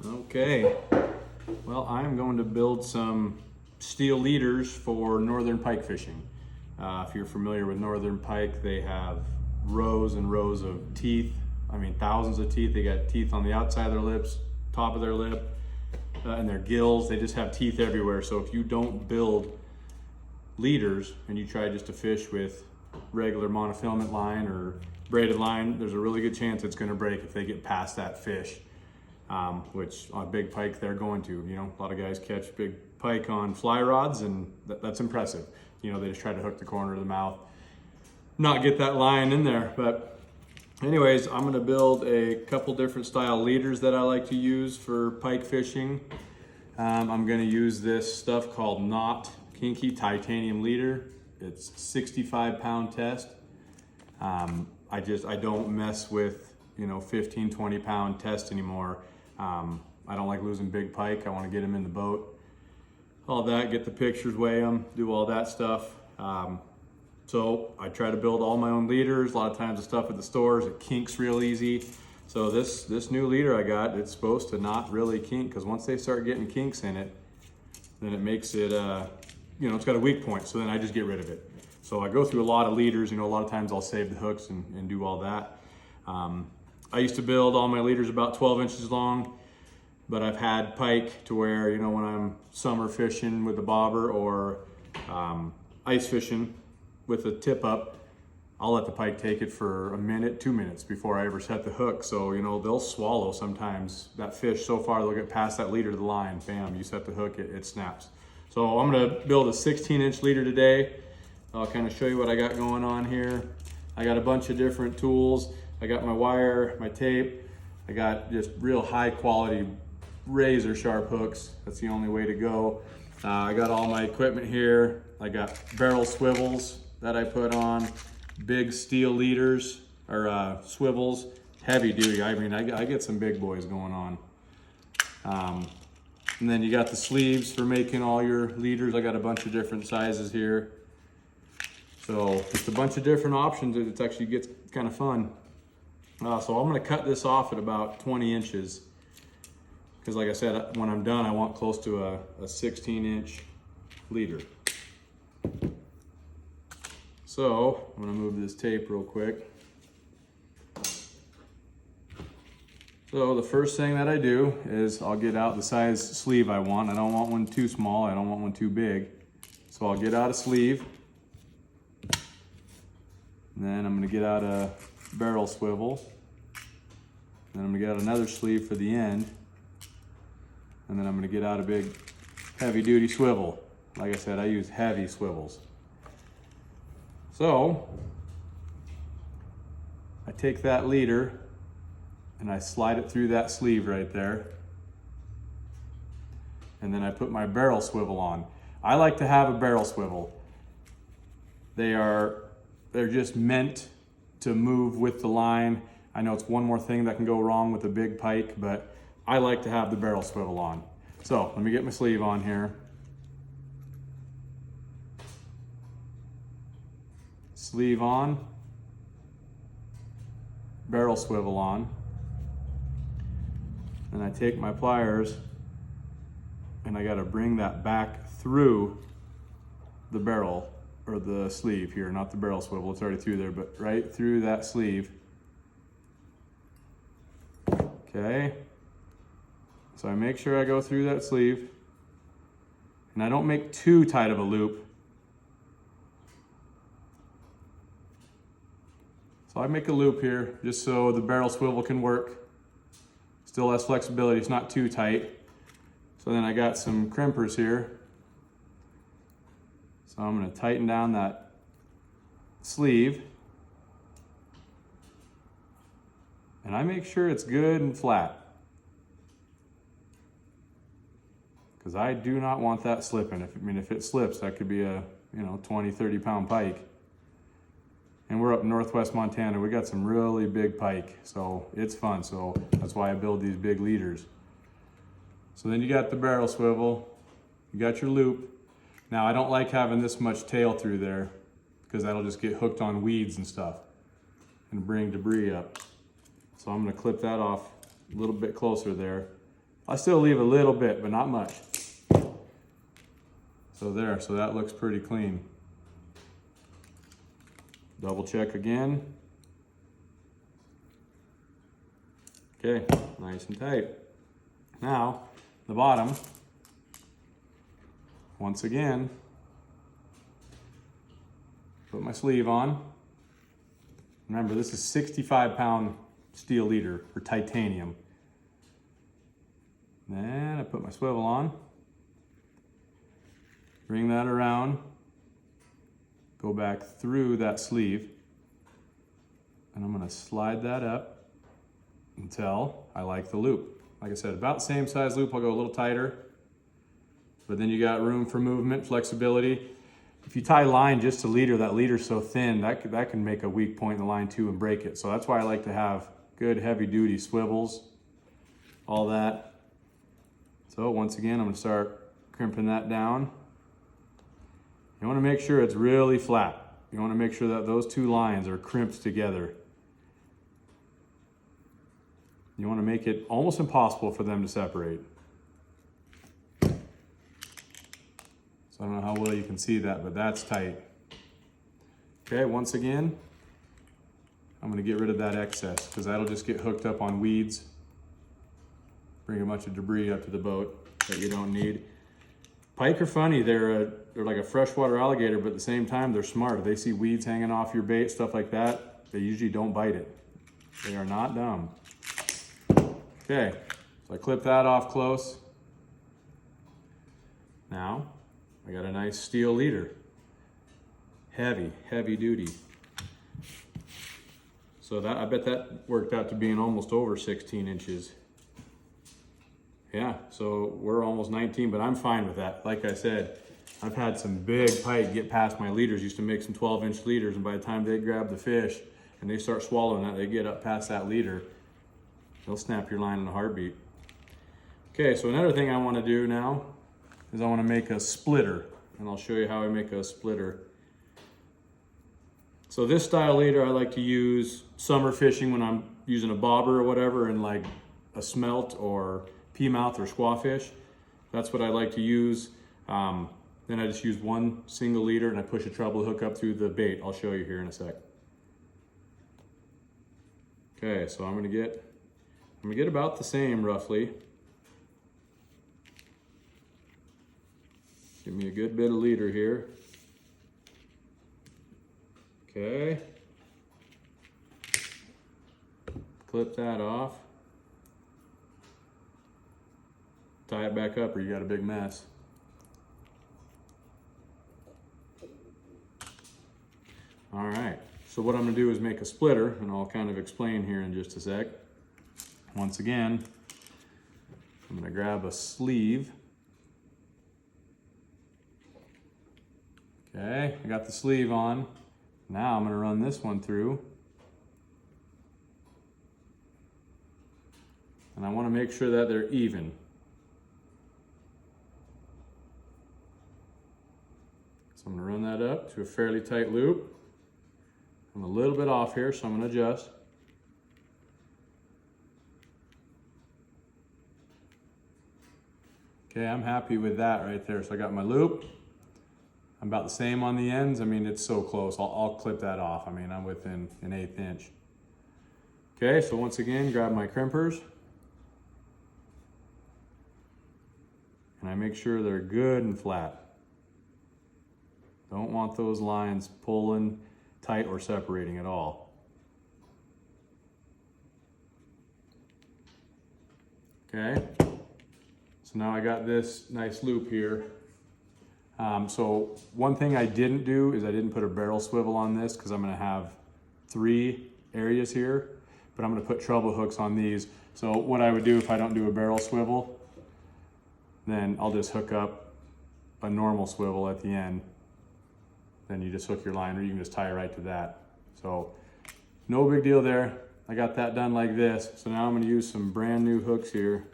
Okay, well, I'm going to build some steel leaders for northern pike fishing. If you're familiar with northern pike, they have rows and rows of teeth. I mean, thousands of teeth. They got teeth on the outside of their lips, top of their lip, and their gills. They just have teeth everywhere. So if you don't build leaders and you try just to fish with regular monofilament line or braided line, there's a really good chance it's going to break if they get past that fish. Which on big pike they're going to. You know, a lot of guys catch big pike on fly rods, and that's impressive. You know, they just try to hook the corner of the mouth, not get that line in there. But anyways, I'm going to build a couple different style leaders that I like to use for pike fishing. I'm going to use this stuff called Knot Kinky Titanium Leader. It's 65-pound test. I don't mess with 15, 20-pound test anymore. I don't like losing big pike. I want to get them in the boat. All that, get the pictures, weigh them, do all that stuff. So I try to build all my own leaders. A lot of times the stuff at the stores, it kinks real easy. So this new leader I got, it's supposed to not really kink, because once they start getting kinks in it, then it makes it, it's got a weak point. So then I just get rid of it. So I go through a lot of leaders. A lot of times I'll save the hooks and do all that. I used to build all my leaders about 12 inches long, but I've had pike to where, when I'm summer fishing with the bobber or ice fishing with a tip up, I'll let the pike take it for a minute, 2 minutes before I ever set the hook. So, they'll swallow sometimes that fish so far they'll get past that leader to the line. Bam, you set the hook, it snaps. So I'm gonna build a 16-inch leader today. I'll kind of show you what I got going on here. I got a bunch of different tools. I got my wire, my tape. I got just real high quality razor sharp hooks. That's the only way to go. I got all my equipment here. I got barrel swivels that I put on, big steel leaders or swivels, heavy duty. I mean, I get some big boys going on. And then you got the sleeves for making all your leaders. I got a bunch of different sizes here. So just a bunch of different options. It actually gets kind of fun. So I'm going to cut this off at about 20 inches. Because like I said, when I'm done, I want close to a 16-inch leader. So I'm going to move this tape real quick. So the first thing that I do is I'll get out the size sleeve I want. I don't want one too small. I don't want one too big. So I'll get out a sleeve. And then I'm going to get out a barrel swivel. Then I'm going to get out another sleeve for the end. And then I'm going to get out a big heavy duty swivel. Like I said, I use heavy swivels. So I take that leader and I slide it through that sleeve right there. And then I put my barrel swivel on. I like to have a barrel swivel. They're just meant to move with the line. I know it's one more thing that can go wrong with a big pike, but I like to have the barrel swivel on. So let me get my sleeve on here. Sleeve on, barrel swivel on. Then I take my pliers and I gotta bring that back through the barrel or the sleeve here, not the barrel swivel, it's already through there, but right through that sleeve. Okay, so I make sure I go through that sleeve and I don't make too tight of a loop. So I make a loop here just so the barrel swivel can work. Still has flexibility, it's not too tight. So then I got some crimpers here. So I'm going to tighten down that sleeve. And I make sure it's good and flat. Because I do not want that slipping. If it slips, that could be a 20, 30-pound pike. And we're up in northwest Montana. We got some really big pike, so it's fun. So that's why I build these big leaders. So then you got the barrel swivel, you got your loop. Now I don't like having this much tail through there because that'll just get hooked on weeds and stuff and bring debris up. So I'm going to clip that off a little bit closer there. I still leave a little bit, but not much. So there, so that looks pretty clean. Double check again. Okay, nice and tight. Now, the bottom, once again, put my sleeve on. Remember, this is 65-pound steel leader or titanium. Then I put my swivel on, bring that around, go back through that sleeve, and I'm gonna slide that up until I like the loop. Like I said, about the same size loop. I'll go a little tighter, but then you got room for movement, flexibility. If you tie line just to leader, that leader's so thin, that can make a weak point in the line too and break it. So that's why I like to have good heavy duty swivels, all that. So once again, I'm gonna start crimping that down. You wanna make sure it's really flat. You wanna make sure that those two lines are crimped together. You wanna make it almost impossible for them to separate. So I don't know how well you can see that, but that's tight. Okay, once again, I'm gonna get rid of that excess because that'll just get hooked up on weeds, bring a bunch of debris up to the boat that you don't need. Pike are funny. They're like a freshwater alligator, but at the same time, they're smart. If they see weeds hanging off your bait, stuff like that, they usually don't bite it. They are not dumb. Okay, so I clip that off close. Now, I got a nice steel leader. Heavy, heavy duty. So that, I bet that worked out to being almost over 16 inches. Yeah, so we're almost 19, but I'm fine with that. Like I said, I've had some big pike get past my leaders. Used to make some 12-inch leaders, and by the time they grab the fish and they start swallowing that, they get up past that leader, they'll snap your line in a heartbeat. Okay, so another thing I want to do now is I want to make a splitter, and I'll show you how I make a splitter. So this style leader I like to use summer fishing when I'm using a bobber or whatever, and like a smelt or peamouth or squawfish. That's what I like to use. Then I just use one single leader and I push a treble hook up through the bait. I'll show you here in a sec. Okay, so I'm gonna get about the same roughly. Give me a good bit of leader here. Okay. Clip that off. Tie it back up or you got a big mess. All right, so what I'm gonna do is make a splitter, and I'll kind of explain here in just a sec. Once again, I'm gonna grab a sleeve. Okay, I got the sleeve on. Now I'm gonna run this one through. And I wanna make sure that they're even. So I'm gonna run that up to a fairly tight loop. I'm a little bit off here, so I'm gonna adjust. Okay, I'm happy with that right there. So I got my loop. I'm about the same on the ends. I mean, it's so close. I'll clip that off. I mean, I'm within an 1/8 inch. Okay, so once again, grab my crimpers. And I make sure they're good and flat. Don't want those lines pulling tight or separating at all. Okay, so now I got this nice loop here. So one thing I didn't do is I didn't put a barrel swivel on this because I'm gonna have 3 areas here, but I'm gonna put treble hooks on these. So what I would do if I don't do a barrel swivel, then I'll just hook up a normal swivel at the end. Then you just hook your line, or you can just tie it right to that. So no big deal there. I got that done like this. So now I'm gonna use some brand new hooks here.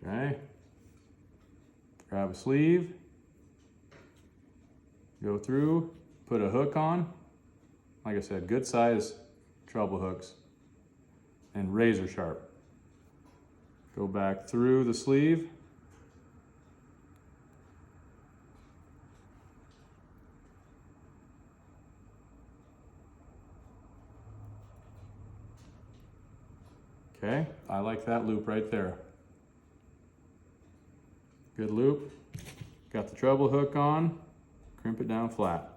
Okay, grab a sleeve, go through, put a hook on. Like I said, good size treble hooks and razor sharp. Go back through the sleeve. Okay, I like that loop right there. Good loop. Got the treble hook on, crimp it down flat.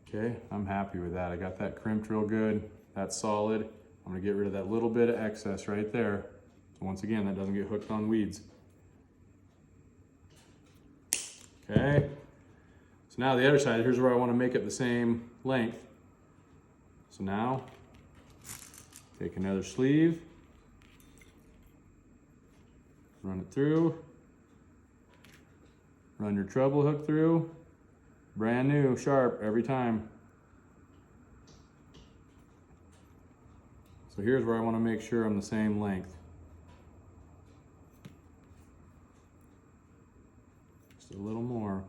Okay, I'm happy with that. I got that crimped real good. That's solid. I'm gonna get rid of that little bit of excess right there. So once again, that doesn't get hooked on weeds. Okay, so now the other side, here's where I wanna make it the same length. So now, take another sleeve, run it through, run your treble hook through, brand new, sharp every time. So here's where I want to make sure I'm the same length. Just a little more.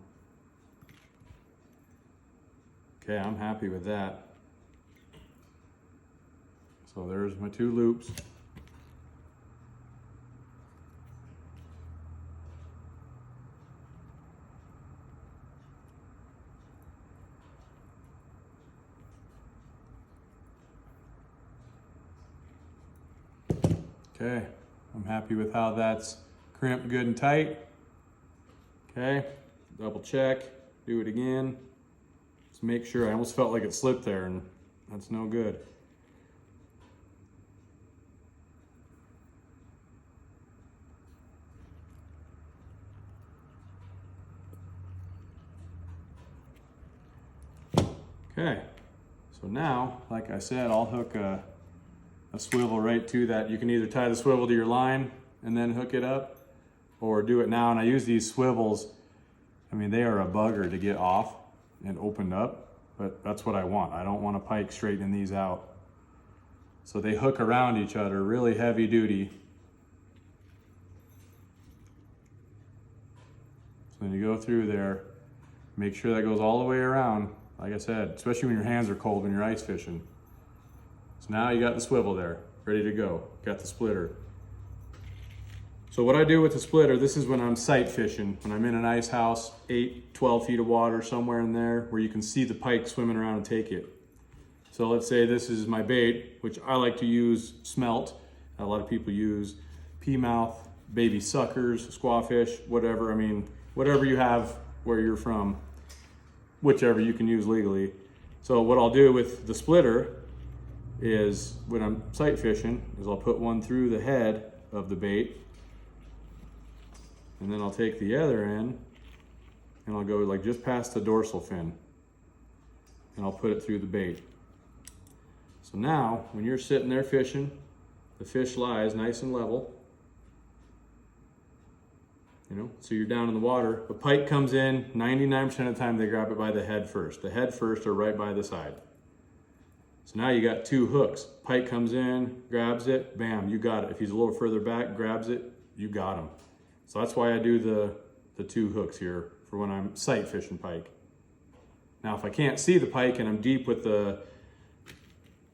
Okay, I'm happy with that. So there's my two loops. Okay, I'm happy with how that's crimped good and tight. Okay, double check, do it again. Just make sure, I almost felt like it slipped there and that's no good. Okay, so now, like I said, I'll hook a swivel right to that. You can either tie the swivel to your line and then hook it up, or do it now. And I use these swivels, I mean, they are a bugger to get off and opened up, but that's what I want. I don't want a pike straightening these out. So they hook around each other, really heavy duty. So then you go through there, make sure that goes all the way around. Like I said, especially when your hands are cold when you're ice fishing. So now you got the swivel there, ready to go. Got the splitter. So what I do with the splitter, this is when I'm sight fishing, when I'm in an ice house, 8, 12 feet of water, somewhere in there, where you can see the pike swimming around and take it. So let's say this is my bait, which I like to use smelt. A lot of people use pea mouth, baby suckers, squawfish, whatever. I mean, whatever you have where you're from, whichever you can use legally. So what I'll do with the splitter is when I'm sight fishing is I'll put one through the head of the bait, and then I'll take the other end and I'll go like just past the dorsal fin and I'll put it through the bait. So now when you're sitting there fishing, the fish lies nice and level, you know, so you're down in the water. The pike comes in, 99% of the time they grab it by the head first. The head first or right by the side. So now you got two hooks. Pike comes in, grabs it, bam, you got it. If he's a little further back, grabs it, you got him. So that's why I do the two hooks here for when I'm sight fishing pike. Now if I can't see the pike and I'm deep with the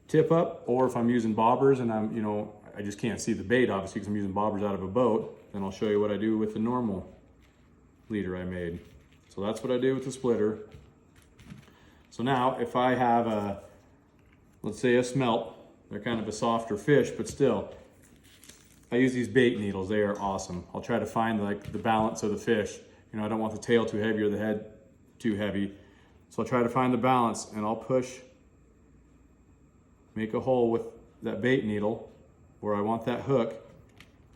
tip up, or if I'm using bobbers and I'm, you know, I just can't see the bait obviously because I'm using bobbers out of a boat, then I'll show you what I do with the normal leader I made. So that's what I do with the splitter. So now if I have a, let's say a smelt, they're kind of a softer fish, but still, I use these bait needles. They are awesome. I'll try to find like the balance of the fish. You know, I don't want the tail too heavy or the head too heavy. So I'll try to find the balance and I'll push, make a hole with that bait needle where I want that hook.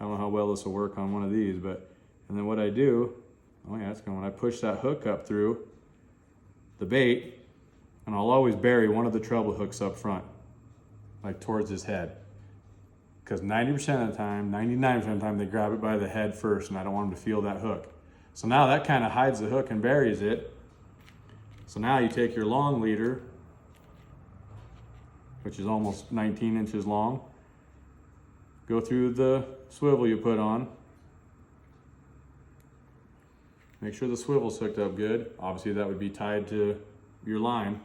I don't know how well this will work on one of these, but, and then what I do, oh yeah, it's going, when I push that hook up through the bait, and I'll always bury one of the treble hooks up front, like towards his head. Because 90% of the time, 99% of the time, they grab it by the head first, and I don't want them to feel that hook. So now that kind of hides the hook and buries it. So now you take your long leader, which is almost 19 inches long, go through the swivel you put on. Make sure the swivel's hooked up good. Obviously that would be tied to your line.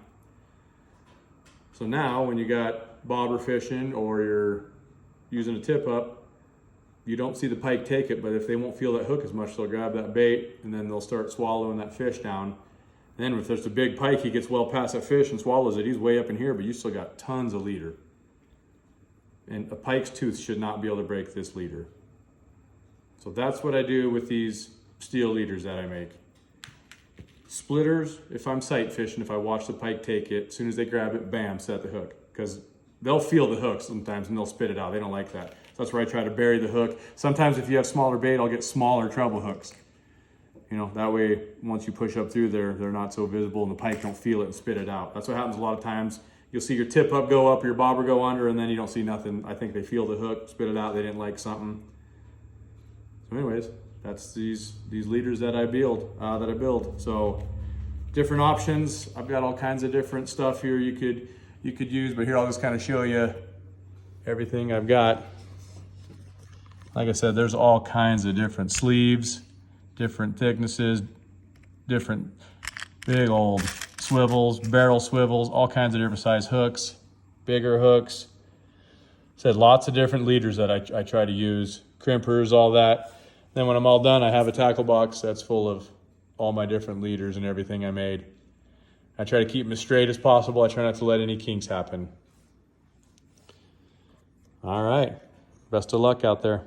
So now when you got bobber fishing or you're using a tip up, you don't see the pike take it, but if they won't feel that hook as much, they'll grab that bait and then they'll start swallowing that fish down. And then if there's a big pike, he gets well past that fish and swallows it. He's way up in here, but you still got tons of leader. And a pike's tooth should not be able to break this leader. So that's what I do with these steel leaders that I make. Splitters, if I'm sight fishing, if I watch the pike take it, as soon as they grab it, bam, set the hook. Because they'll feel the hook sometimes and they'll spit it out. They don't like that. So that's where I try to bury the hook. Sometimes if you have smaller bait, I'll get smaller treble hooks. You know, that way, once you push up through there, they're not so visible and the pike don't feel it and spit it out. That's what happens a lot of times. You'll see your tip up go up, your bobber go under, and then you don't see nothing. I think they feel the hook, spit it out, they didn't like something. So anyways, that's these leaders that I build. So different options. I've got all kinds of different stuff here you could use, but here I'll just kind of show you everything I've got. Like I said, there's all kinds of different sleeves, different thicknesses, different big old swivels, barrel swivels, all kinds of different size hooks, bigger hooks. Said lots of different leaders that I try to use, crimpers, all that. Then when I'm all done, I have a tackle box that's full of all my different leaders and everything I made. I try to keep them as straight as possible. I try not to let any kinks happen. All right, best of luck out there.